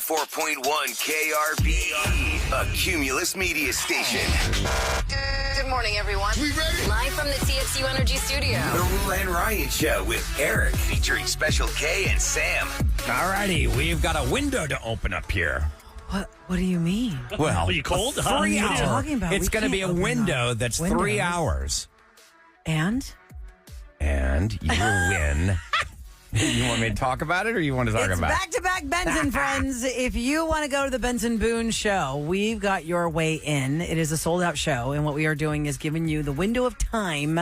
104.1 KRBE, a Cumulus media station. Good morning, everyone. We ready? Live from the TXU Energy Studio. The Roula and Ryan Show with Eric, featuring Special K and Sam. Alrighty, we've got a window to open up here. What do you mean? Well, Are you cold? 3 What are you hours. talking about? It's We going to be a can't open window up that's windows. 3 hours. And You will win. You want me to talk about it or you want to talk it's about it? back-to-back Benson, friends. If you want to go to the Benson Boone show, we've got your way in. It is a sold-out show, and what we are doing is giving you the window of time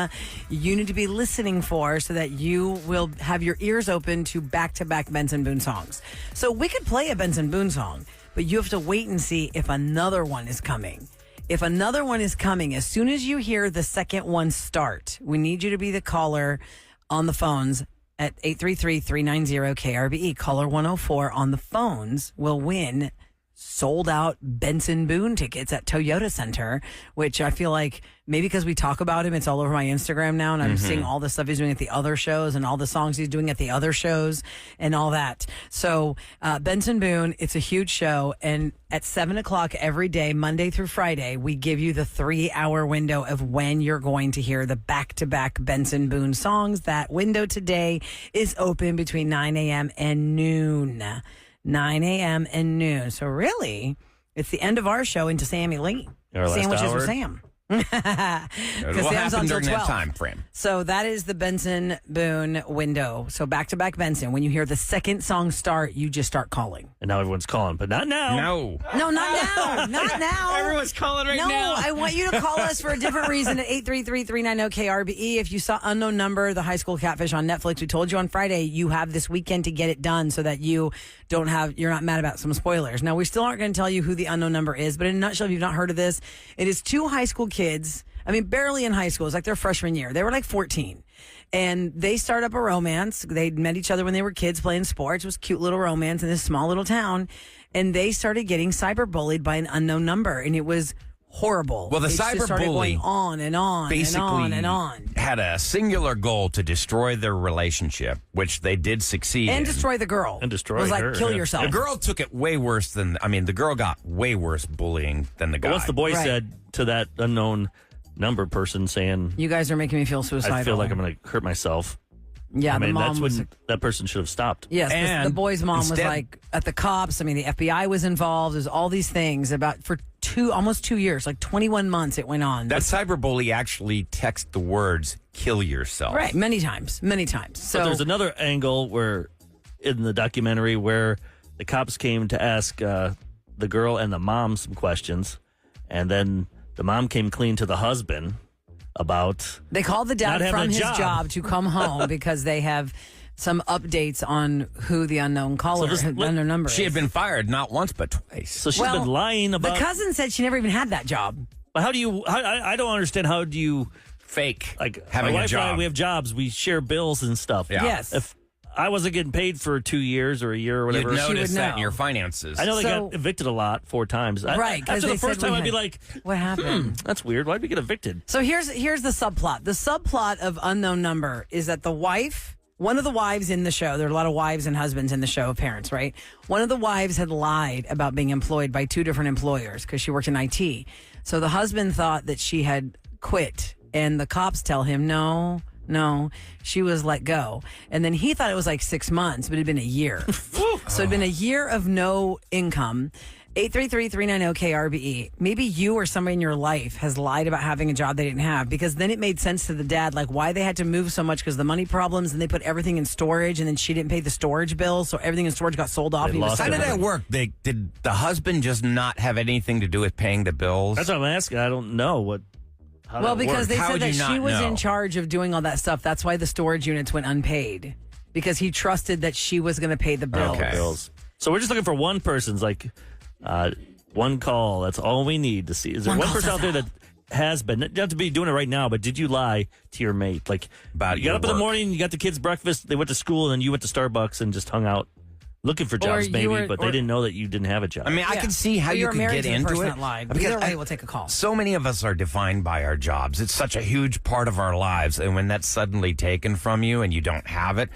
you need to be listening for so that you will have your ears open to back-to-back Benson Boone songs. So we could play a Benson Boone song, but you have to wait and see if another one is coming. If another one is coming, as soon as you hear the second one start, we need you to be the caller on the phones at 833-390-KRBE. Caller 104 on the phones will win sold-out Benson Boone tickets at Toyota Center, which I feel like maybe because we talk about him, it's all over my Instagram now, and I'm seeing all the stuff he's doing at the other shows and all the songs he's doing at the other shows and all that. So Benson Boone, it's a huge show, and at 7 o'clock every day, Monday through Friday, we give you the 3-hour window of when you're going to hear the back-to-back Benson Boone songs. That window today is open between 9 a.m. and noon. 9 a.m. and noon. So really, it's the end of our show into Sammy Lee. Our last Sandwiches hour. with Sam. What Sam's happened until during 12. that time frame? So that is the Benson Boone window. So back-to-back Benson. When you hear the second song start, you just start calling. And now everyone's calling, but not now. No. No, not now. Not now. Everyone's calling right No, now. I want you to call us for a different reason at 833-390-KRBE. If you saw Unknown Number, the high school catfish on Netflix, we told you on Friday you have this weekend to get it done so that you're not mad about some spoilers. Now, we still aren't going to tell you who the unknown number is, but in a nutshell, if you've not heard of this, it is two high school kids. I mean, barely in high school. It's like their freshman year. They were like 14. And they start up a romance. They met each other when they were kids playing sports. It was a cute little romance in this small little town. And they started getting cyberbullied by an unknown number. And it was horrible. Well, the It just started cyberbully going on and on basically and on and on. had a singular goal to destroy their relationship, which they did succeed And in. destroy the girl. And destroy It was like, her, kill yeah. yourself. The girl took it way worse than, the girl got way worse bullying than the guy. But once the boy Right. said to that unknown number person saying, You guys are making me feel suicidal. I feel like I'm going to hurt myself. Yeah, I mean, the mom that's was... when that person should have stopped. Yes, And the boy's mom was instead- like at the cops. I mean, the FBI was involved. There's all these things for almost 2 years, like 21 months it went on. That cyberbully actually texted the words, kill yourself. Right, many times. So But there's another angle where, in the documentary, where the cops came to ask the girl and the mom some questions, and then the mom came clean to the husband about they called the not dad having from a his job. job to come home because they have some updates on who the unknown caller, So the unknown number She is. had been fired not once, but twice. So she's Well, been lying The about. cousin said she never even had that job. But how do you? I don't understand. How do you Fake like having my a wife and I, job. we have jobs. We share bills and stuff. Yeah. Yes. If I wasn't getting paid for 2 years or a year or You'd whatever, notice that know. in your finances. I know they So- got evicted a lot, 4 times. Right, 'cause After they the first said time, we I'd be had- like, What happened? "That's weird. Why'd we get evicted?" So here's the subplot. The subplot of Unknown Number is that the wife, one of the wives in the show, there are a lot of wives and husbands in the show, parents, right? One of the wives had lied about being employed by 2 different employers because she worked in IT. So the husband thought that she had quit, and the cops tell him, no, she was let go. And then he thought it was like 6 months, but it had been a year. So it'd been a year of no income. 833-390-KRBE. Maybe you or somebody in your life has lied about having a job they didn't have, because then it made sense to the dad, like why they had to move so much because the money problems, and they put everything in storage, and then she didn't pay the storage bill, so everything in storage got sold off. They and he was lost How did stuck that with it. work? Did the husband just not have anything to do with paying the bills? That's what I'm asking. I don't know what. How Well, that because worked. they How said would that you she not was know? in charge of doing all that stuff. That's why the storage units went unpaid, because he trusted that she was going to pay the bill. Okay. bills. So we're just looking for one person's like one call. That's all we need to see. Is there One one call person out says there that has been? You don't have to be doing it right now, but did you lie to your mate? Like About you your got up in the work. morning, you got the kids breakfast, they went to school, and then you went to Starbucks and just hung out looking for jobs, you maybe, were- but they didn't know that you didn't have a job. I mean, I Yeah. can see how Or you you're could married get to the into person it. that lied. Because Either way, we'll take a call. So many of us are defined by our jobs. It's such a huge part of our lives. And when that's suddenly taken from you and you don't have it,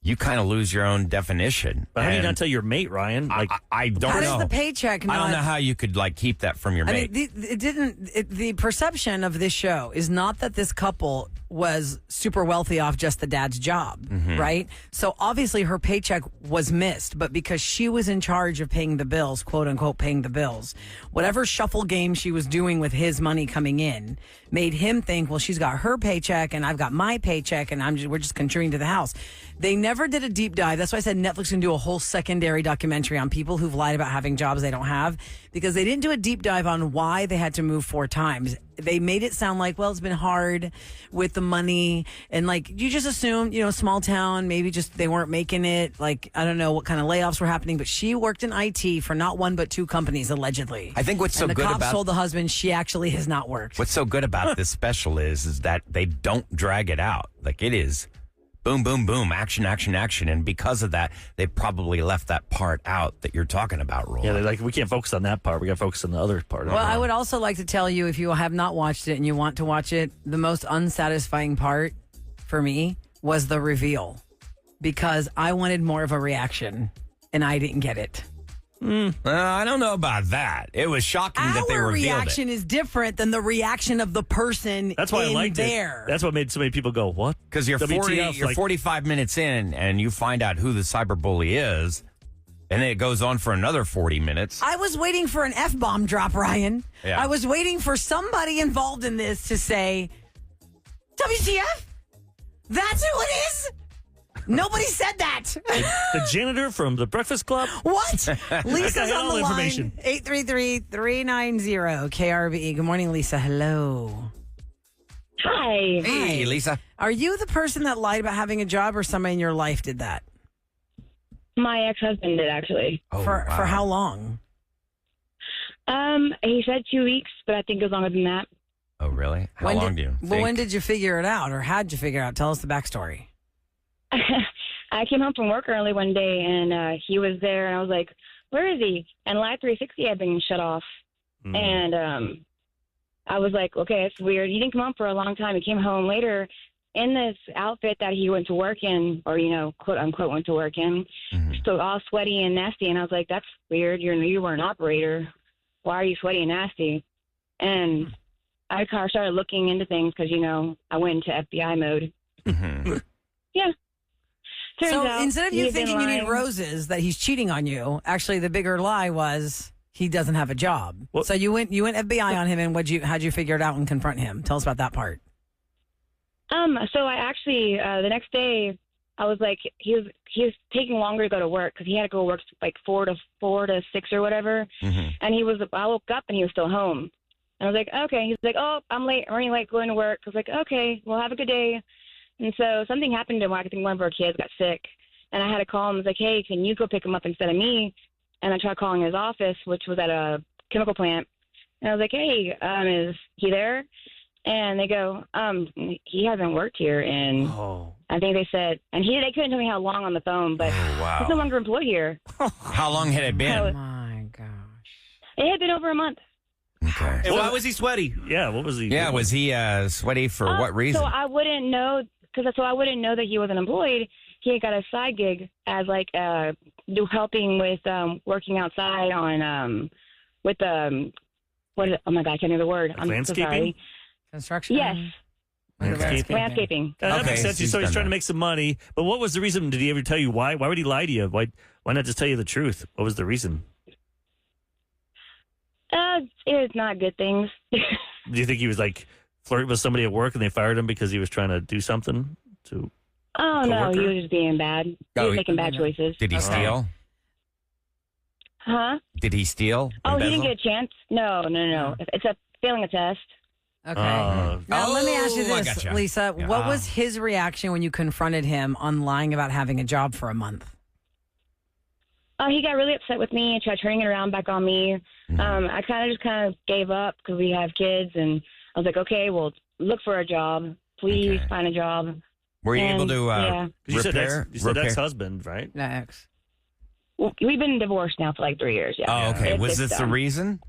you kind of lose your own definition. But how do you And not tell your mate, Ryan? Like, I don't How know. does the paycheck not? I don't know how you could keep that from your I mate. mean, the perception of this show is not that this couple was super wealthy off just the dad's job, right? So obviously her paycheck was missed, but because she was in charge of paying the bills, quote unquote, paying the bills, whatever shuffle game she was doing with his money coming in made him think, well, she's got her paycheck and I've got my paycheck and we're just contributing to the house. They never did a deep dive. That's why I said Netflix can do a whole secondary documentary on people who've lied about having jobs they don't have, because they didn't do a deep dive on why they had to move 4 times. They made it sound like, well, it's been hard with the money. And like, you just assume, small town, maybe just they weren't making it. Like, I don't know what kind of layoffs were happening, but she worked in IT for not 1, but 2 companies, allegedly. I think what's so and the good cops about told the husband she actually has not worked. what's so good about this special is that they don't drag it out. Like, it is boom, boom, boom, action, action, action. And because of that, they probably left that part out that you're talking about, Roula. yeah, they're like, we can't focus on that part. We got to focus on the other part. Well, I would also like to tell you, if you have not watched it and you want to watch it, the most unsatisfying part for me was the reveal, because I wanted more of a reaction and I didn't get it. I don't know about that. It was shocking that they Our revealed reaction it. is different than the reaction of the person That's why I in liked there. it. That's what made so many people go, what? Because you're WTF, you're like- 45 minutes in and you find out who the cyberbully is, and then it goes on for another 40 minutes. I was waiting for an F-bomb drop, Ryan. Yeah. I was waiting for somebody involved in this to say, WTF? That's who it is? Nobody said that. The janitor from the Breakfast Club? What? Lisa's I got on all the the line. information. 833-390 KRBE. Good morning, Lisa. Hello. Hi. Hey, Lisa. Are you the person that lied about having a job, or somebody in your life did that? My ex-husband did, actually. Oh, For wow. how long? He said 2 weeks, but I think it was longer than that. Oh, really? How long do you think? Well, when did you figure it out, or how'd you figure it out? Tell us the backstory. I came home from work early one day, and he was there, and I was like, where is he? And Live 360 had been shut off. And I was like, okay, it's weird. He didn't come home for a long time. He came home later in this outfit that he went to work in, or, quote unquote, went to work in. So all sweaty and nasty. And I was like, that's weird. You were an operator. Why are you sweaty and nasty? And I started looking into things because, I went into FBI mode. Yeah. Turns So out instead of he you had been thinking you need lying. roses that he's cheating on you, actually the bigger lie was he doesn't have a job. Well- So you went FBI on him, and how'd you figure it out and confront him? Tell us about that part. So I actually the next day I was like, he was taking longer to go to work because he had to go work like 4 to 6 or whatever. And I woke up and he was still home. And I was like, okay. He's like, oh, I'm late. I'm running late going to work. I was like, okay, well, have a good day. And so something happened to him. I think one of our kids got sick. And I had to call him. I was like, hey, can you go pick him up instead of me? And I tried calling his office, which was at a chemical plant. And I was like, hey, is he there? And they go, he hasn't worked here. And I think they said, and they couldn't tell me how long on the phone, but wow. he's no longer employed here. How long had it been? Oh, My gosh. It had been over a month. Okay. And why was he sweaty? Yeah, what was he? Yeah, was he sweaty for what reason? So I wouldn't know that he wasn't employed. He had got a side gig as helping with working outside on with what is it? Oh my god, I can't hear the word. I'm so landscaping? sorry. Construction? Yes, Okay. landscaping. That Okay, makes sense. he's So he's done trying to that. make some money. But what was the reason? Did he ever tell you why? Why would he lie to you? Why not just tell you the truth? What was the reason? It's not good things. Do you think he was like flirting with somebody at work and they fired him because he was trying to do something to? Oh no, Coworker? he was just being bad. He was making bad choices. Did he steal? Huh? Did he steal? Oh, he didn't Embezzle? get a chance. No. It's failing a test. Okay. Oh. Now, let me ask you Oh, I this, gotcha. Lisa. Yeah. What was his reaction when you confronted him on lying about having a job for a month? He got really upset with me and tried turning it around back on me. I kind of gave up because we have kids, and I was like, okay, well, look for a job. Please Okay. find a job. Were you able to yeah. 'Cause you said repair? ex-husband, right? Next. We've been divorced now for like 3 years. Yeah. Oh, okay. It's Was this the done. reason?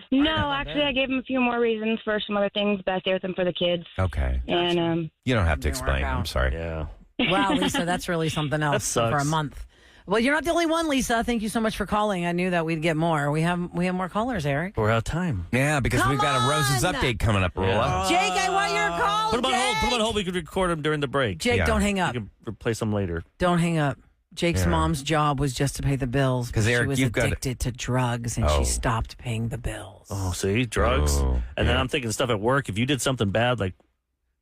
No, actually, I gave him a few more reasons for some other things, but I stayed with him for the kids. Okay. And You don't have to Didn't work explain. I'm out. sorry. Yeah. Wow, Lisa, that's really something else sucks. for a month. Well, you're not the only one, Lisa. Thank you so much for calling. I knew that we'd get more. We have more callers, Eric. We're out of time. Yeah, because Come we've got a Roses on! update coming up, Roula. Jake, I want your call. Put them on hold. Jake. Put them on hold. We could record them during the break. Jake, Yeah. don't hang up. We can replace them later. Don't hang up. Jake's Yeah. mom's job was just to pay the bills. 'Cause, Eric, she was you've got- addicted to drugs, and Oh. she stopped paying the bills. Oh, see? Drugs. Oh, And then yeah. I'm thinking stuff at work. If you did something bad, like,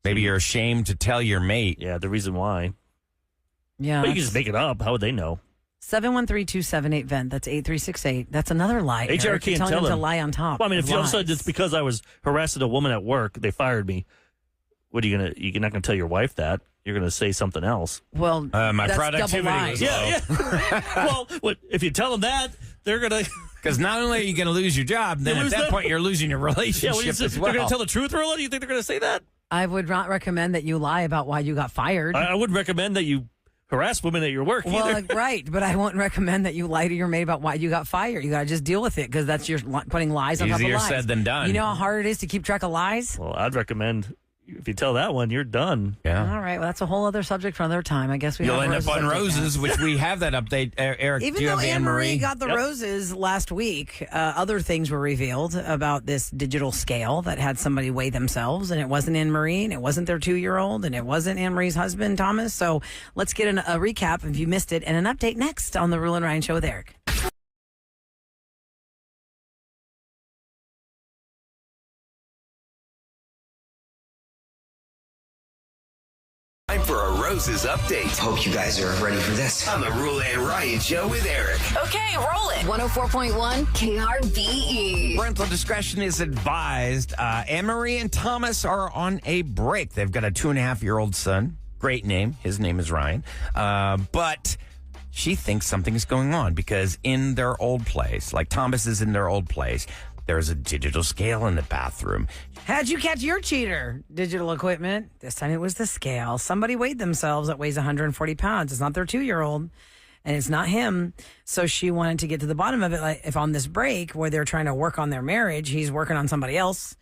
Maybe you're ashamed to tell your mate. yeah, the reason why. Yeah. But you can just make it up. How would they know? 713-278-VENT. That's 8368. That's another lie. HR Eric. You're can't telling tell them to them. lie on top. Well, I mean, if of all of a sudden lies. it's because I was harassing a woman at work, they fired me. What are you gonna? You're not gonna tell your wife that. You're gonna say something else. Well, My that's productivity double lies. was Yeah. Well, what if you tell them that? They're gonna. Because not only are you going to lose your job, then You at lose that that- point you're losing your Yeah. relationship What do you say? as well. They're gonna tell the truth, Rolla? Do you think they're gonna say that? I would not recommend that you lie about why you got fired. I wouldn't recommend that you harass women at your work Well, either. right, but I wouldn't recommend that you lie to your mate about why you got fired. You got to just deal with it because that's your putting lies on top of Easier lies. said than done. You know how hard it is to keep track of lies? Well, I'd recommend if you tell that one, you're done. Yeah. All right, well, that's a whole other subject for another time. I guess we You'll have end up on update roses, which we have that update. Eric, Even do you though have Anne-Marie Anne-Marie? got the Yep. roses last week, other things were revealed about this digital scale that had somebody weigh themselves, and it wasn't Anne-Marie, and it wasn't their 2-year-old, and it wasn't Anne-Marie's husband, Thomas. So let's get a recap if you missed it, and an update next on the Roula and Ryan Show with Eric. Time for a Roses update Hope you guys are ready for this. on the Roula and Ryan Show with Eric. Okay, roll it. 104.1 KRBE. Parental discretion is advised. Anne-Marie and Thomas are on a break. They've got a 2.5-year-old son. Great name. His name is Ryan. But she thinks something is going on because in their old place, like Thomas is in their old place, there's a digital scale in the bathroom. How'd you catch your cheater? Digital equipment. This time it was the scale. Somebody weighed themselves that weighs 140 pounds. It's not their 2-year-old, and it's not him. So she wanted to get to the bottom of it. Like if on this break where they're trying to work on their marriage, he's working on somebody else.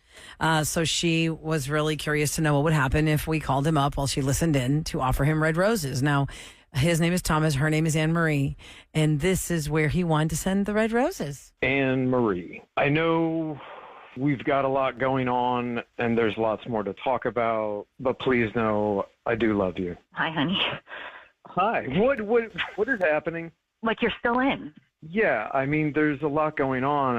So she was really curious to know what would happen if we called him up while she listened in to offer him red roses. Now, his name is Thomas. Her name is Anne-Marie. And this is where he wanted to send the red roses. Anne-Marie, I know we've got a lot going on and there's lots more to talk about, but please know I do love you. Hi, honey. Hi. What is happening? Like you're still in. Yeah, I mean, there's a lot going on.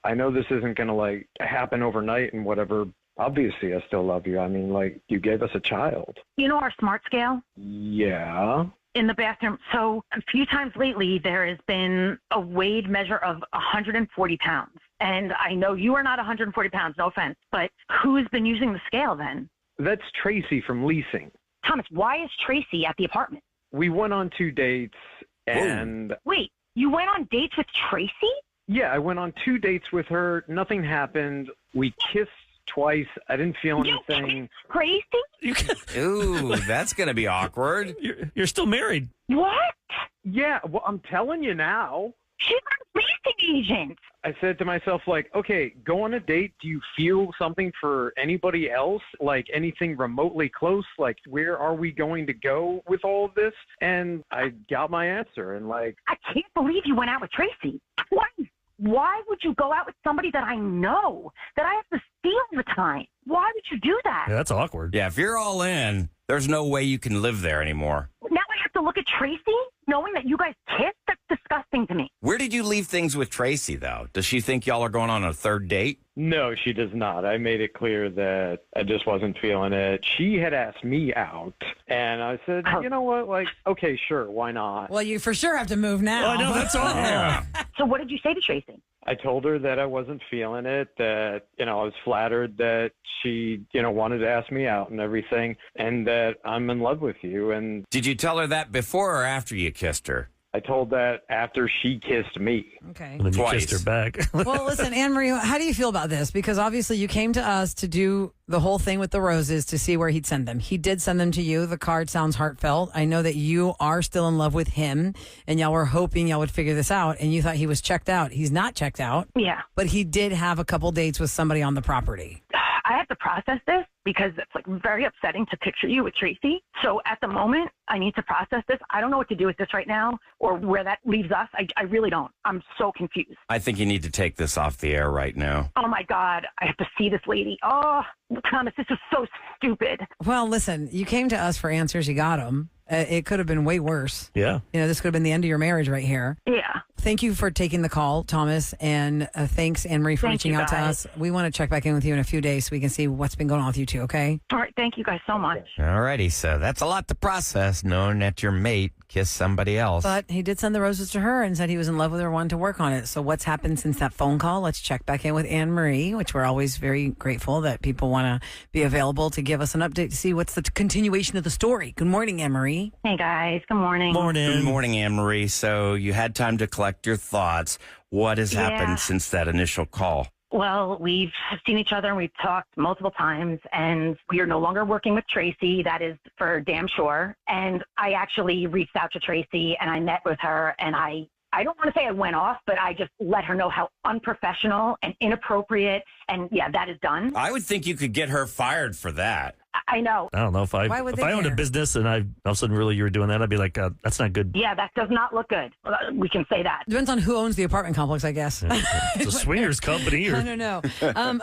I know this isn't going to happen overnight and whatever. Obviously, I still love you. I mean, you gave us a child. You know our smart scale Yeah. in the bathroom? So a few times lately, there has been a weighed measure of 140 pounds. And I know you are not 140 pounds, no offense, but who's been using the scale then? That's Tracy from leasing. Thomas, why is Tracy at the apartment? We went on 2 dates and Wait, you went on dates with Tracy? yeah, I went on 2 dates with her. Nothing happened. We kissed twice. I didn't feel You anything. kissed Tracy? You can, Ooh, that's going to be awkward. you're still married. What? Yeah, well, I'm telling you now. She's a leasing agent. I said to myself, okay, go on a date. Do you feel something for anybody else? Like anything remotely close? Like, where are we going to go with all of this? And I got my answer. And I can't believe you went out with Tracy twice. Why would you go out with somebody that I know, that I have to see all the time? Why would you do that? Yeah, that's awkward. Yeah, if you're all in, there's no way you can live there anymore. Now I have to look at Tracy, knowing that you guys kissed? That's disgusting to me. Where did you leave things with Tracy, though? Does she think y'all are going on a third date? no, she does not. I made it clear that I just wasn't feeling it. She had asked me out. And I said, you know what? Okay, sure. Why not? Well, you for sure have to move now. Oh, I know, that's all. Yeah. So what did you say to Tracy? I told her that I wasn't feeling it, that, I was flattered that she, wanted to ask me out and everything, and that I'm in love with you. And Did you tell her that before or after you kissed her? I told that after she kissed me. Okay. And then you Twice. kissed her back. Well, listen, Anne-Marie, how do you feel about this? Because obviously you came to us to do the whole thing with the roses to see where he'd send them. He did send them to you. The card sounds heartfelt. I know that you are still in love with him, and y'all were hoping y'all would figure this out, and you thought he was checked out. He's not checked out, Yeah. but he did have a couple dates with somebody on the property. I have to process this because it's like very upsetting to picture you with Tracy. So at the moment, I need to process this. I don't know what to do with this right now or where that leaves us. I really don't. I'm so confused. I think you need to take this off the air right now. Oh my God, I have to see this lady. Oh, Thomas, this is so stupid. Well, listen, you came to us for answers. You got them. It could have been way worse. Yeah. This could have been the end of your marriage right here. Yeah. Thank you for taking the call, Thomas, and thanks, Anne-Marie, for reaching out to us. We want to check back in with you in a few days so we can see what's been going on with you two, okay? All right. Thank you guys so much. All righty, so that's a lot to process, knowing that your mate kissed somebody else. But he did send the roses to her and said he was in love with her, wanted to work on it. So what's happened since that phone call? Let's check back in with Anne-Marie, which we're always very grateful that people want to be available to give us an update to see what's the continuation of the story. Good morning, Anne-Marie. Hey, guys. Good morning. Good morning, Anne-Marie. So you had time to collect your thoughts. What has happened since that initial call? Well, we've seen each other and we've talked multiple times, and we are no longer working with Tracy. That is for damn sure. And I actually reached out to Tracy and I met with her, and I don't want to say I went off, but I just let her know how unprofessional and inappropriate. And yeah, that is done. I would think you could get her fired for that. I know. I don't know if I owned a business and I all of a sudden really you were doing that, I'd be like, that's not good. Yeah, that does not look good. We can say that. Depends on who owns the apartment complex, I guess. It's a swingers company. Or... I don't know.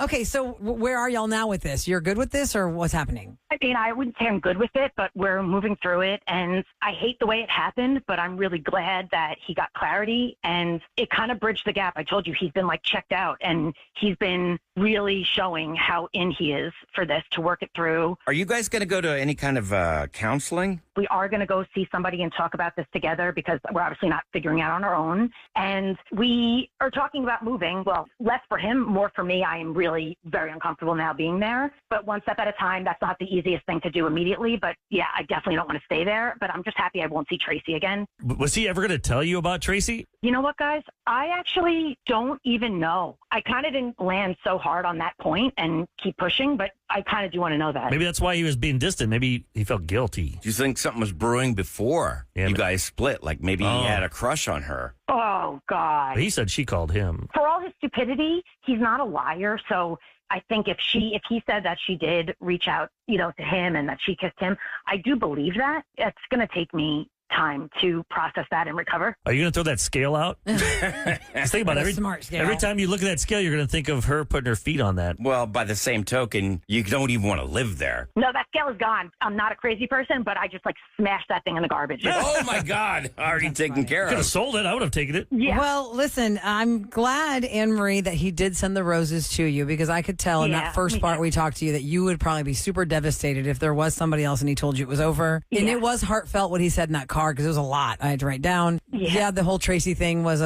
Okay, so where are y'all now with this? You're good with this, or what's happening? I mean, I wouldn't say I'm good with it, but we're moving through it. And I hate the way it happened, but I'm really glad that he got clarity. And it kind of bridged the gap. I told you he's been like checked out, and he's been really showing how in he is for this to work it through. Are you guys going to go to any kind of counseling? We are going to go see somebody and talk about this together because we're obviously not figuring out on our own. And we are talking about moving. Well, less for him, more for me. I am really very uncomfortable now being there. But one step at a time, that's not the easiest thing to do immediately. But yeah, I definitely don't want to stay there. But I'm just happy I won't see Tracy again. Was he ever going to tell you about Tracy? You know what, guys? I actually don't even know. I kind of didn't land so hard on that point and keep pushing, but I kind of do want to know that. Maybe that's why he was being distant. Maybe he felt guilty. Do you think something was brewing before you guys split? Like maybe he had a crush on her? Oh, God. But he said she called him. For all his stupidity, he's not a liar, so I think if he said that she did reach out, to him and that she kissed him, I do believe that. It's going to take me time to process that and recover. Are you going to throw that scale out? Just think about it. Every time you look at that scale, you're going to think of her putting her feet on that. Well, by the same token, you don't even want to live there. No, that scale is gone. I'm not a crazy person, but I just smashed that thing in the garbage. Oh my God. Already taken care of. Could have sold it. I would have taken it. Yeah. Well, listen, I'm glad, Anne-Marie, that he did send the roses to you because I could tell in that first part we talked to you that you would probably be super devastated if there was somebody else and he told you it was over. Yeah. And it was heartfelt what he said in that car because it was a lot. I had to write down. Yeah, the whole Tracy thing was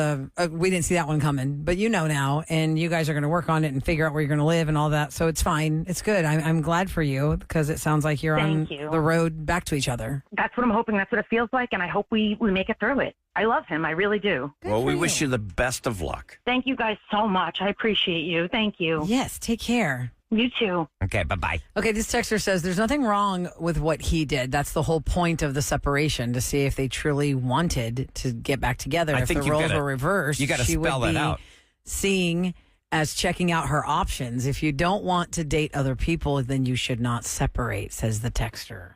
we didn't see that one coming, but you know now, and you guys are going to work on it and figure out where you're going to live and all that. So it's fine. It's good. I'm glad for you because it sounds like you're on the road back to each other. That's what I'm hoping. That's what it feels like, and I hope we make it through it. I love him. I really do. Well, we wish you the best of luck. Thank you guys so much. I appreciate you. Thank you. Yes, take care. You too. Okay, bye-bye. Okay, this texter says there's nothing wrong with what he did. That's the whole point of the separation, to see if they truly wanted to get back together. If the roles were reversed, you got to spell that out. Seeing as checking out her options. If you don't want to date other people, then you should not separate, says the texter.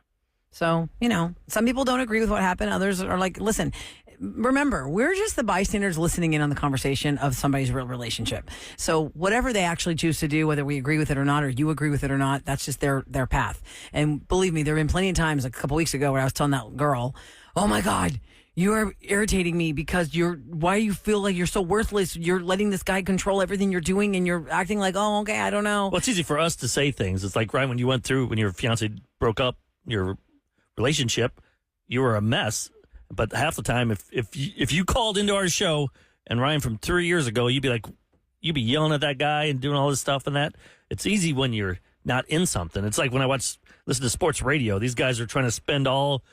So, some people don't agree with what happened. Others are like, listen, remember, we're just the bystanders listening in on the conversation of somebody's real relationship. So whatever they actually choose to do, whether we agree with it or not, or you agree with it or not, that's just their path. And believe me, there have been plenty of times, like a couple weeks ago, where I was telling that girl, oh my God, you are irritating me because why you feel like you're so worthless. You're letting this guy control everything you're doing and you're acting like, oh, okay, I don't know. Well, it's easy for us to say things. It's like, Ryan, when your fiance broke up your relationship, you were a mess. But half the time, if you called into our show and Ryan from 3 years ago, you'd be yelling at that guy and doing all this stuff and that. It's easy when you're not in something. It's like when I listen to sports radio. These guys are trying to spend all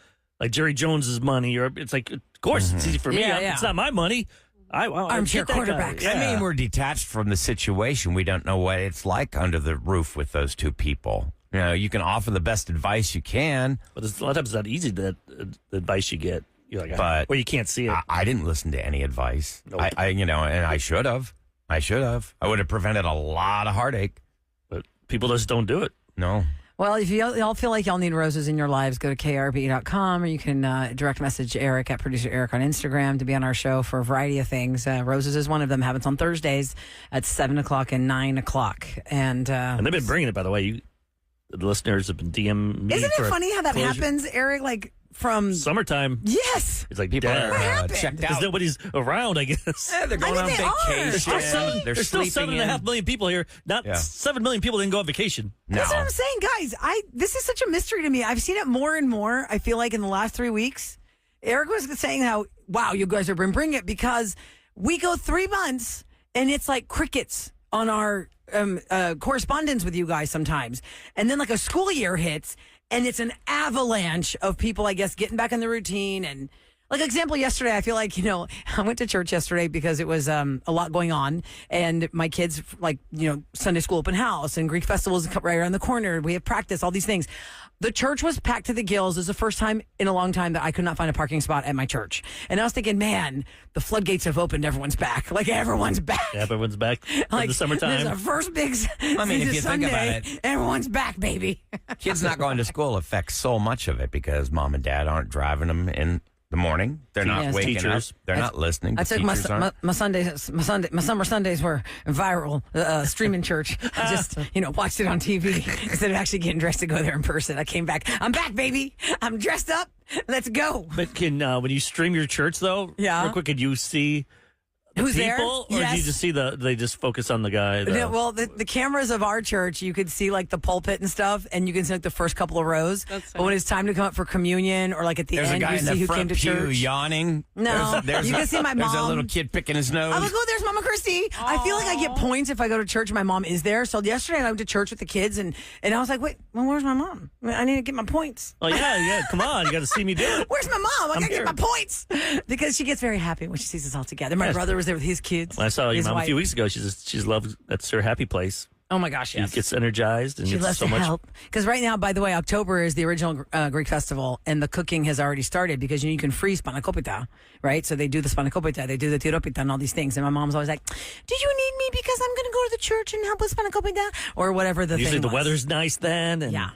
like Jerry Jones's money, or it's like, of course, it's easy for me. It's not my money. I'm sure quarterback. Yeah. I mean, we're detached from the situation. We don't know what it's like under the roof with those two people. You can offer the best advice you can, but a lot of times it's not easy. The advice you get. But you can't see it. I didn't listen to any advice. Nope. And I should have. I would have prevented a lot of heartache. But people just don't do it. No. Well, if y'all feel like y'all need roses in your lives, go to krb.com, or you can direct message Eric at Producer Eric on Instagram to be on our show for a variety of things. Roses is one of them. Happens on Thursdays at 7 o'clock and 9 o'clock. And they've been bringing it, by the way. The listeners have been DMing me. Isn't it funny how that happens, Eric? Like from summertime. Yes. It's like People Dad, are checked out. because nobody's around, I guess. Yeah, they're going on they are. vacation. There's still 7.5 million people here. Not 7 million people didn't go on vacation. No. That's what I'm saying, guys. This is such a mystery to me. I've seen it more and more. I feel like in the last 3 weeks, Eric was saying how, wow, you guys are bring it, because we go 3 months and it's like crickets on our correspondence with you guys sometimes. And then like a school year hits and it's an avalanche of people, I guess, getting back in the routine. And like example, yesterday, I feel like, I went to church yesterday because it was a lot going on. And my kids, Sunday school open house and Greek festivals right around the corner. We have practice, all these things. The church was packed to the gills. It was the first time in a long time that I could not find a parking spot at my church. And I was thinking, man, the floodgates have opened. Everyone's back. Like, everyone's back. Yeah, everyone's back in Like, the summertime. This is our first big if you Sunday. think about it, Everyone's back, baby. kids not going to school affects so much of it because mom and dad aren't driving them in the morning. They're not Yes. waking Teachers. up. They're not listening. I The took teachers aren't. my summer Sundays were viral streaming church. I just watched it on TV instead of actually getting dressed to go there in person. I came back. I'm back, baby. I'm dressed up. Let's go. But can when you stream your church though, Yeah. real quick, can you see Who's there? people, or do you just see they just focus on the guy? Yeah, well, the cameras of our church, you could see like the pulpit and stuff, and you can see like the first couple of rows. But when it's time to come up for communion, or like at the There's end, a guy you in see the who front came to pew church. yawning. No, there's you can see my There's a mom. little kid picking his nose. I'm like, oh, there's Mama Christy. I feel like I get points if I go to church and my mom is there. So yesterday I went to church with the kids, and I was like, wait, well, where's my mom? I need to get my points. Oh yeah, come on, you got to see me do it. Where's my mom? I I'm gotta here. get my points. Because she gets very happy when she sees us all together. My brother was there with his kids. When I saw your his mom a wife. few weeks ago. She's loved. That's her happy place. Oh my gosh, She yes. gets energized and She gets loves so to much. help. Because right now, by the way, October is the original Greek festival, and the cooking has already started because you can freeze spanakopita, right? So they do the spanakopita, they do the tiropita and all these things. And my mom's always like, do you need me because I'm going to go to the church and help with spanakopita? Or whatever the Usually thing the was. weather's nice then, and Yeah.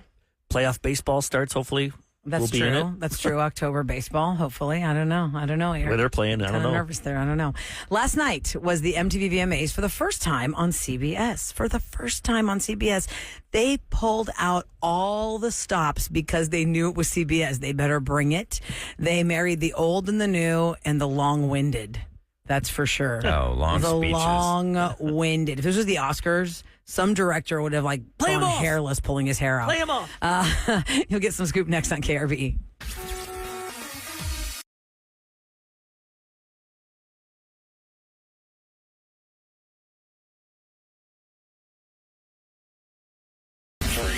playoff baseball starts. Hopefully, That's we'll be in true. it. That's true. October baseball, hopefully. I don't know. Where they're playing, I don't Kind of know. nervous there. I don't know. Last night was the MTV VMAs for the first time on CBS. For the first time on CBS, they pulled out all the stops because they knew it was CBS. They better bring it. They married the old and the new and the long-winded. That's for sure. Oh, long the speeches. long-winded. If this was the Oscars, some director would have Play him gone off. hairless pulling his hair out. Play him off. You'll get some scoop next on KRVE.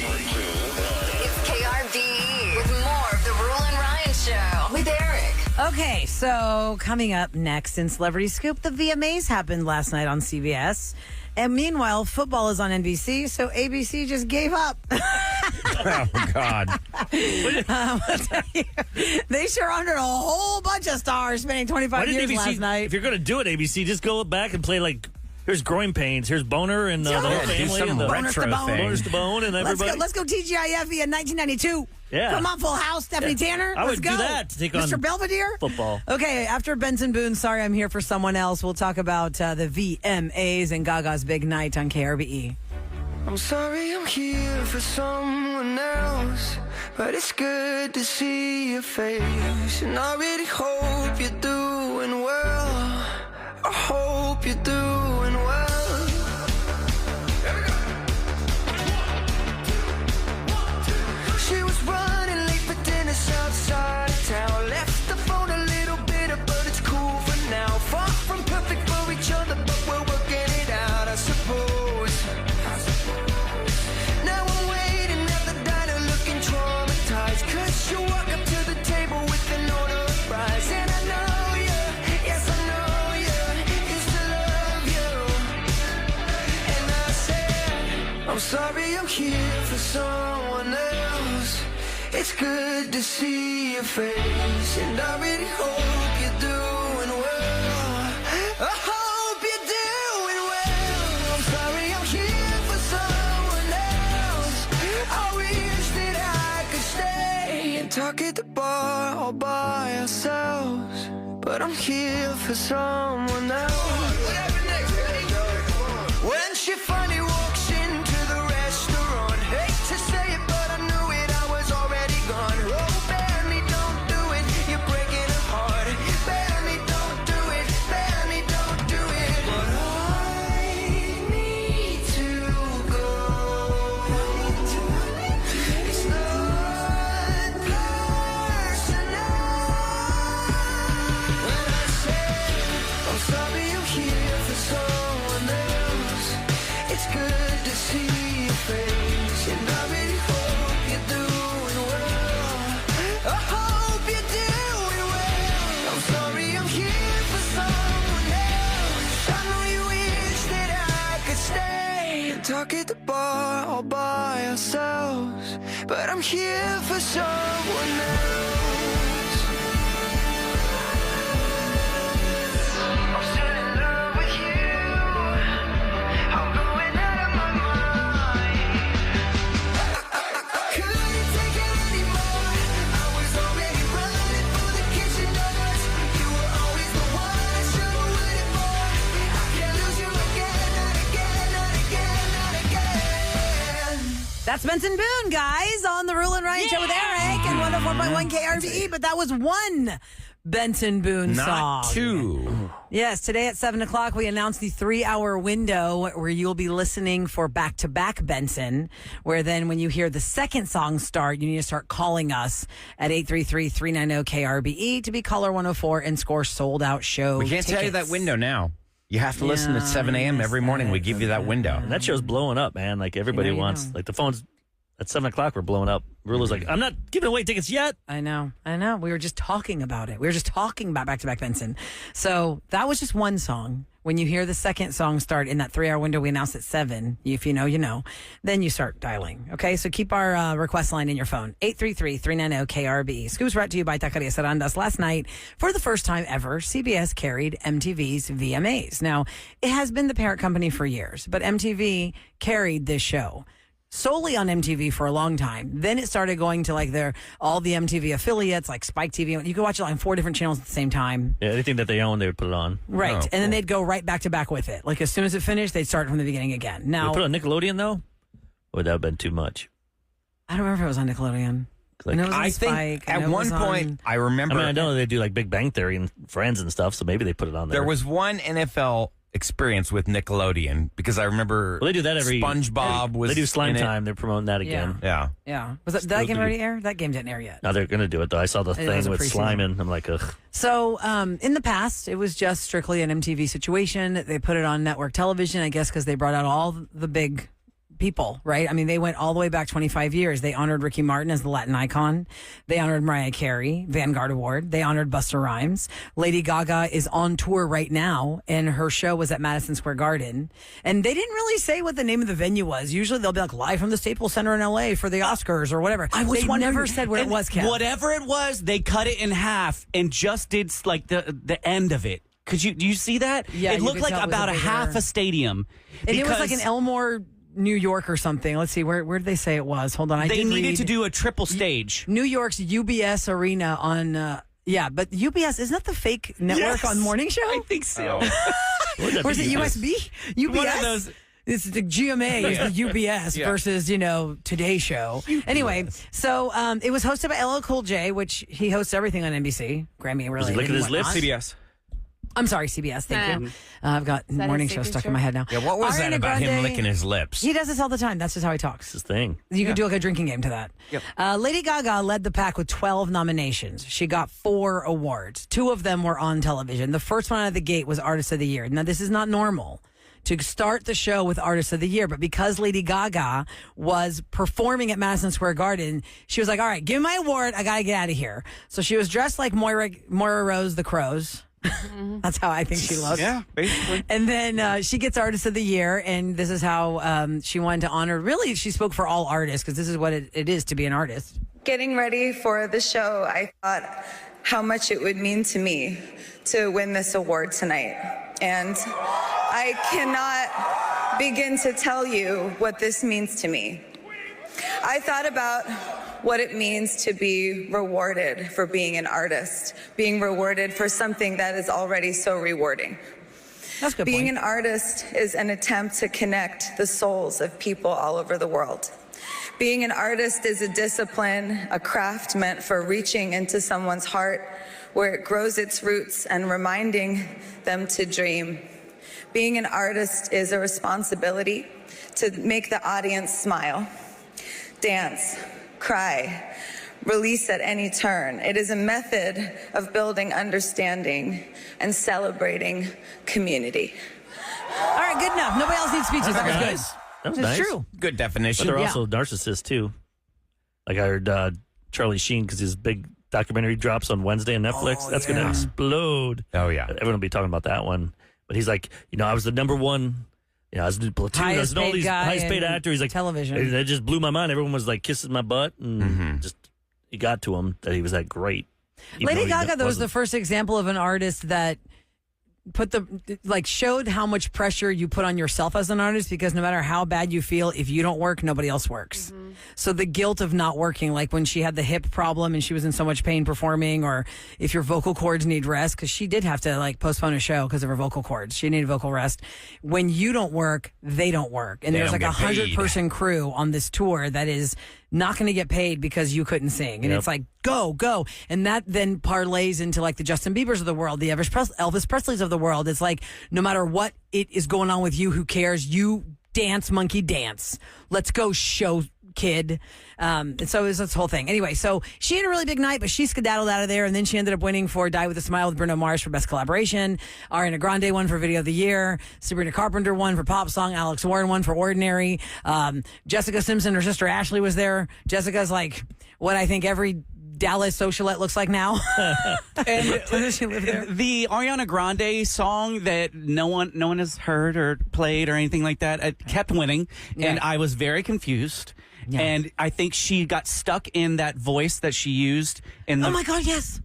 It's KRVE with more of the Roula and Ryan Show with Eric. Okay, so coming up next in Celebrity Scoop, the VMAs happened last night on CBS. And meanwhile, football is on NBC, so ABC just gave up. Oh, God. I'll tell you, they sure honored a whole bunch of stars spending 25 Why years didn't ABC? last night. If you're going to do it, ABC, just go back and play like. Here's growing pains. Here's Boner and the whole Yeah, do family. some And the Boners to retro bone. thing. Boners to Bone and everybody. Let's go TGIF in 1992. Yeah. Come on, Full House, Stephanie Tanner. I Let's would go. do that to take on Mr. Belvedere. football. Okay, after Benson Boone, sorry I'm here for someone else, we'll talk about the VMAs and Gaga's big night on KRBE. I'm sorry I'm here for someone else, but it's good to see your face. And I really hope you're doing well. I hope you're doing well. She was running late for dinner outside of town. Left the phone a little bitter, but it's cool for now. Far from perfect for each other, but we're working it out, I suppose. Now I'm waiting at the diner looking traumatized, 'cause you walk up to the table with an order of fries. And I know you, yes I know you, used to love you. And I said, I'm sorry I'm here for someone else. It's good to see your face, and I really hope you're doing well. I hope you're doing well. I'm sorry I'm here for someone else. talk at the bar all by ourselves, but I'm here for someone else. When she finally walks into the restaurant, hate to say it, but I knew it, I was already gone. Oh, Benny, don't do it, you're breaking her heart. Benny, don't do it, Benny, don't do it. But I need to go. It's not personal. When I say I'm sorry, I'm here for someone else. It's good to see your face, and I really hope you're doing well. I hope you're doing well. I'm sorry, I'm here for someone else. I know you wish that I could stay and talk at the bar all by ourselves, but I'm here for someone else. I'm still in love with you. I'm going out of my mind. I couldn't take it anymore. I was already running for the kitchen doors. You were always the one I should have waited for. I can't lose you again, not again, not again, not again. That's Benson Boone, guys, on the Roula and Ryan Show with Eric and 104.1 KRVE. But that was one Benson Boone song. Not two. Yes, today at 7 o'clock, we announced the 3-hour window where you'll be listening for back-to-back Benson, where then when you hear the second song start, you need to start calling us at 833-390-KRBE to be caller 104 and score sold-out show We can't tell you that tickets. window now. You have to listen at 7 a.m. every morning. We give you that window. And that show's blowing up, man. Like everybody You know. wants, like the phones at 7 o'clock were blowing up. Rula's like, I'm not giving away tickets yet. I know. We were just talking about it. We were just talking about back-to-back Benson. So that was just one song. When you hear the second song start in that 3-hour window we announced at 7, if you know, you know, then you start dialing. Okay, so keep our request line in your phone, 833-390-KRBE. Scoops brought to you by Taqueria Sarandas. Last night, for the first time ever, CBS carried MTV's VMAs. Now, it has been the parent company for years, but MTV carried this show solely on MTV for a long time. Then it started going to like all the MTV affiliates, like Spike TV. You could watch it on 4 different channels at the same time. Yeah, anything that they own, they would put it on. Right. Oh, And then they'd go right back to back with it. Like as soon as it finished, they'd start from the beginning again. They Now, put it on Nickelodeon though? Would that have been too much? I don't remember if it was on Nickelodeon. Like, I know it was on I Spike. think I know at it one was point, on- I remember I know they do like Big Bang Theory and Friends and stuff, so maybe they put it on there. there was one NFL experience with Nickelodeon because I remember Well, they do that every SpongeBob was They do Slime in it. Time. They're promoting that again. Yeah. Yeah. Was that, did that game already air? That game didn't air yet. Now they're going to do it though. I saw the It was thing a with preseason. slime in. I'm like, ugh. So in the past, it was just strictly an MTV situation. They put it on network television, I guess, because they brought out all the big people, right? I mean, they went all the way back 25 years. They honored Ricky Martin as the Latin icon. They honored Mariah Carey, Vanguard Award. They honored Busta Rhymes. Lady Gaga is on tour right now, and her show was at Madison Square Garden. And they didn't really say what the name of the venue was. Usually they'll be like, live from the Staples Center in LA for the Oscars or whatever. was They wondering- never said where it and was, Kev. Whatever it was, they cut it in half and just did like the end of it. Do you see that? Yeah, it you looked could like tell it was about a a bigger- half a stadium. And it was like because in Elmore, New York or something. Let's see, where did they say it was? Hold on, I they did needed read to do a triple stage. New York's UBS Arena on. Yeah, but UBS isn't that the fake network Yes. on morning show? I think so. Or is it USB? UBS. One of those. It's the GMA, is the UBS versus, Today Show. Anyway, so it was hosted by LL Cool J, which he hosts everything on NBC, Grammy related. licking his and lips? whatnot. CBS. I'm sorry, CBS. Thank you. I've got that morning his show stuck signature? in my head now. Yeah, what was that Ariana about him Grande- licking his lips? He does this all the time. That's just how he talks. This thing. You could do like a drinking game to that. Yep. Lady Gaga led the pack with 12 nominations. She got 4 awards. 2 of them were on television. The first one out of the gate was Artist of the Year. Now, this is not normal to start the show with Artist of the Year, but because Lady Gaga was performing at Madison Square Garden, she was like, all right, give me my award. I got to get out of here. So she was dressed like Moira Rose the Crows. That's how I think she looks. Yeah, basically. And then she gets Artist of the Year, and this is how she wanted to honor. Really, she spoke for all artists because this is what it is to be an artist. Getting ready for the show, I thought how much it would mean to me to win this award tonight. And I cannot begin to tell you what this means to me. I thought about what it means to be rewarded for being an artist, being rewarded for something that is already so rewarding. That's a good Being point. an artist is an attempt to connect the souls of people all over the world. Being an artist is a discipline, a craft meant for reaching into someone's heart where it grows its roots and reminding them to dream. Being an artist is a responsibility to make the audience smile, dance, cry, release at any turn. It is a method of building understanding and celebrating community. All right, good enough. Nobody else needs speeches. That was good. Nice. That was It's nice. true. Good definition. But they're Yeah. also narcissists, too. Like I heard Charlie Sheen, because his big documentary drops on Wednesday on Netflix. That's going to explode. Oh, yeah. Everyone will be talking about that one. But he's like, I was the number one, I was in Platoon. I was in all Highest paid these guy highest paid in actors. He's like, television. And that just blew my mind. Everyone was like kissing my butt. And just, it got to him that he was that great. even though Lady he Gaga, though, was wasn't. the first example of an artist that showed how much pressure you put on yourself as an artist, because no matter how bad you feel, if you don't work, nobody else works. So the guilt of not working, like when she had the hip problem and she was in so much pain performing, or if your vocal cords need rest, because she did have to postpone a show because of her vocal cords. She needed vocal rest. When you don't work, they don't work. And They there's don't like get paid. 100-person crew on this tour that is not going to get paid because you couldn't sing. And Yep. it's like, go. And that then parlays into like the Justin Biebers of the world, the Elvis Presleys of the world. It's like, no matter what it is going on with you, who cares? You dance, monkey dance. Let's go, show kid. And so it was this whole thing. Anyway, so she had a really big night, but she skedaddled out of there, and then she ended up winning for Die With a Smile with Bruno Mars for Best Collaboration. Ariana Grande won for Video of the Year. Sabrina Carpenter won for Pop Song. Alex Warren won for Ordinary. Jessica Simpson, her sister Ashley, was there. Jessica's like what I think every Dallas socialite looks like now. And Does she live there? the Ariana Grande song that no one has heard or played or anything like that, it kept winning, and I was very confused. Yeah. And I think she got stuck in that voice that she used in the. Oh my God, yes.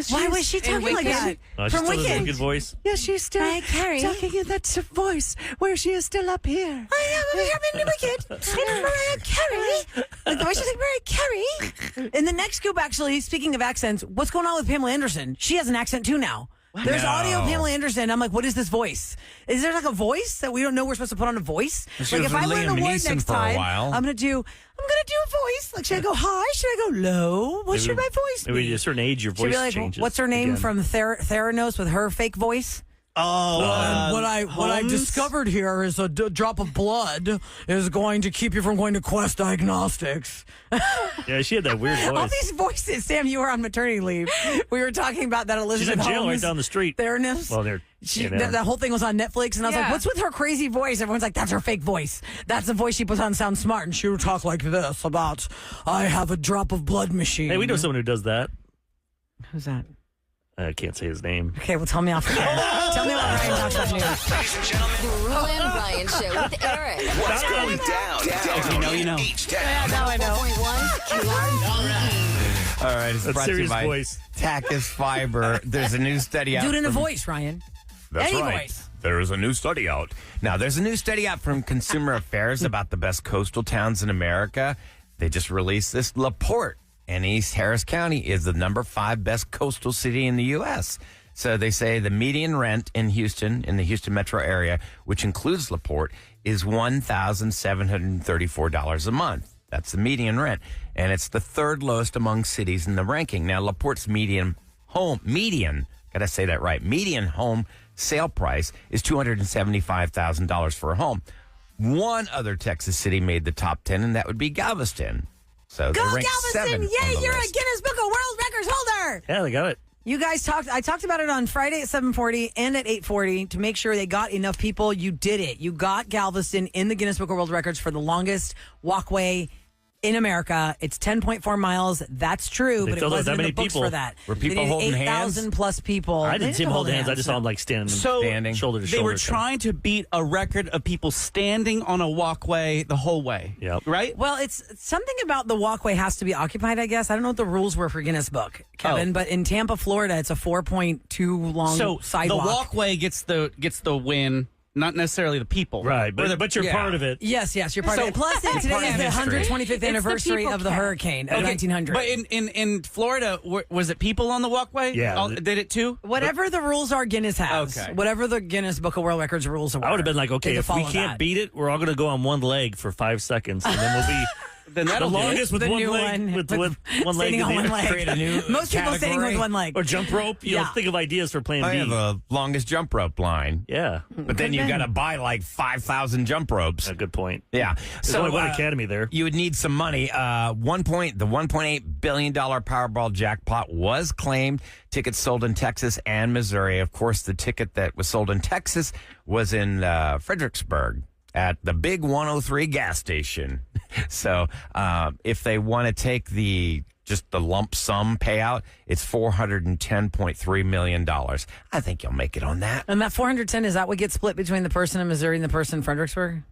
Why was she talking like that? She From still has a Wicked. good voice. Yeah, she's still Mariah Carey. talking in that voice where she is still up here. I'm in Wicked. It's Mariah Carey. Like the way she's like Mariah Carey. In the next scoop, actually, speaking of accents, what's going on with Pamela Anderson? She has an accent too now. There's No. audio of Pamela Anderson. I'm like, what is this voice? Is there like a voice that we don't know we're supposed to put on a voice? She Like was if I with learn a Liam word Neeson next for a time, while. I'm gonna do a voice. Like should I go high? Should I go low? What should my voice be? Maybe at a certain age, your Should voice be like, changes. what's her name again. from Theranos with her fake voice? what I Holmes? discovered here is a drop of blood is going to keep you from going to Quest Diagnostics. Yeah, she had that weird All voice. these voices, Sam. You were on maternity leave. We were talking about that She's Elizabeth in jail Holmes right down the street. Theranos. Well, they're That whole thing was on Netflix, and I was like, "What's with her crazy voice?" Everyone's like, "That's her fake voice. That's the voice she puts on. Sounds smart." And she would talk like this about, "I have a drop of blood machine." Hey, we know someone who does that. Who's that? I can't say his name. Okay, well, tell me off. Tell me what Ryan talks about news. Ladies and gentlemen, The Roula and Ryan Show with Eric. what's going down? You know. H-Town. Now I know. 4.1 KRVE. All right, it's That's brought to you serious by voice. Tackus Fiber. There's a new study out. Do it in a from- voice, Ryan. That's Any right. voice. There is a new study out. Now, there's a new study out from Consumer Affairs about the best coastal towns in America. They just released this. LaPorte in East Harris County is the number 5 best coastal city in the U.S. So they say the median rent in Houston, in the Houston metro area, which includes LaPorte, is $1,734 a month. That's the median rent. And it's the third lowest among cities in the ranking. Now, LaPorte's median home sale price is $275,000 for a home. One other Texas city made the top 10, and that would be Galveston. So Go they ranked Galveston! 7 Yay, on the you're a list. Guinness Book of World Records holder! Yeah, they got it. You guys I talked about it on Friday at 7:40 and at 8:40 to make sure they got enough people. You did it. You got Galveston in the Guinness Book of World Records for the longest walkway in America. It's 10.4 miles. That's true, They but it filled it with wasn't that in the many books people. for that. Were people They needed holding hands? 8,000 plus people. I They didn't see him hold hands. I just saw him like standing, Standing. shoulder to They shoulder. were trying to beat a record of people standing on a walkway the whole way. Yep. Right? Well, it's something about the walkway has to be occupied, I guess. I don't know what the rules were for Guinness Book, Kevin, but in Tampa, Florida, it's a 4.2 long So sidewalk. the walkway gets the win not necessarily the people. Right, but you're part of it. Yes, you're part of it. Plus, today is the 125th anniversary of the hurricane of 1900. But in Florida, was it people on the walkway? Yeah. Did it too? Whatever the rules are, Guinness has. Okay. Whatever the Guinness Book of World Records rules are. I would have been like, okay, they if we follow can't that. beat it, we're all going to go on one leg for 5 seconds, and then we'll be Then the that'll do it. longest with The one new leg. one. With one leg. Standing on one leg. Create a new Most people standing category. with one leg. Or jump rope. You know, think of ideas for Plan I B. have the longest jump rope line. Yeah. But then you got to buy like 5,000 jump ropes. A good point. Yeah. There's only one academy there. You would need some money. The $1.8 billion Powerball jackpot was claimed. Tickets sold in Texas and Missouri. Of course, the ticket that was sold in Texas was in Fredericksburg at the Big 103 gas station. So if they want to take just the lump sum payout, it's $410.3 million. I think you'll make it on that. And that 410, is that what gets split between the person in Missouri and the person in Fredericksburg?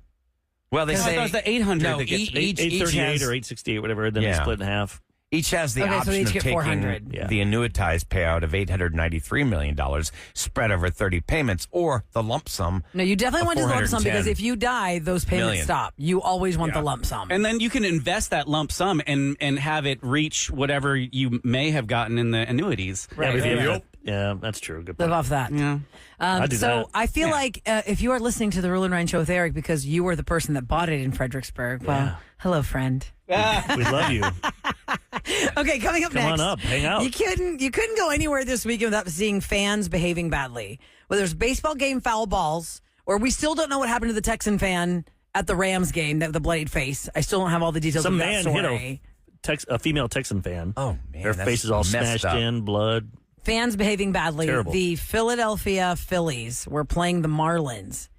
Well, they I say thought it was the 800 no, that gets each 838 has, or 868, whatever, then it's Yeah. split in half. Each has the Okay, so option they each of get taking 400. the annuitized payout of $893 million spread over 30 payments, or the lump sum. No, you definitely of want to do the lump sum because 410 if you die, those payments million. stop. You always want the lump sum. And then you can invest that lump sum and have it reach whatever you may have gotten in the annuities. Right, Yeah, but if you right. have yeah, that's true. Good Live point. off that. Yeah. I do so that. I feel like if you are listening to the Roula and Ryan Show with Eric because you were the person that bought it in Fredericksburg, well, hello, friend. We love you. Okay, coming up Come next. on up, hang out. You couldn't go anywhere this weekend without seeing fans behaving badly. Whether it's baseball game foul balls, or we still don't know what happened to the Texan fan at the Rams game, the bloodied face. I still don't have all the details Some of that man story. hit a female Texan fan. Oh, man. Her that's face is all messed smashed up. in, blood. Fans behaving badly. Terrible. The Philadelphia Phillies were playing the Marlins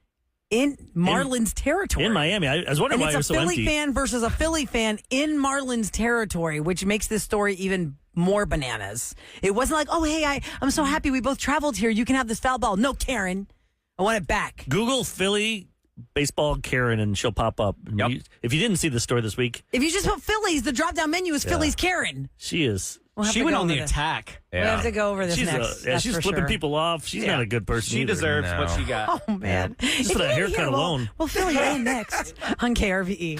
in Marlins territory. In Miami. I was wondering And why it was it's a so Philly empty. fan versus a Philly fan in Marlins territory, which makes this story even more bananas. It wasn't like, oh, hey, I'm so happy we both traveled here. You can have this foul ball. No, Karen. I want it back. Google Philly baseball Karen and she'll pop up. Yep. If you didn't see the story this week, If you just put Phillies, the drop-down menu is Phillies Karen. she is. We'll have She to went go on the over this. attack. We have to go over this She's next. That's she's for flipping sure. people off. She's not a good person. She either. deserves No. what she got. Oh, man. Just If for that you didn't haircut hear, we'll- alone. We'll fill you in next on KRVE.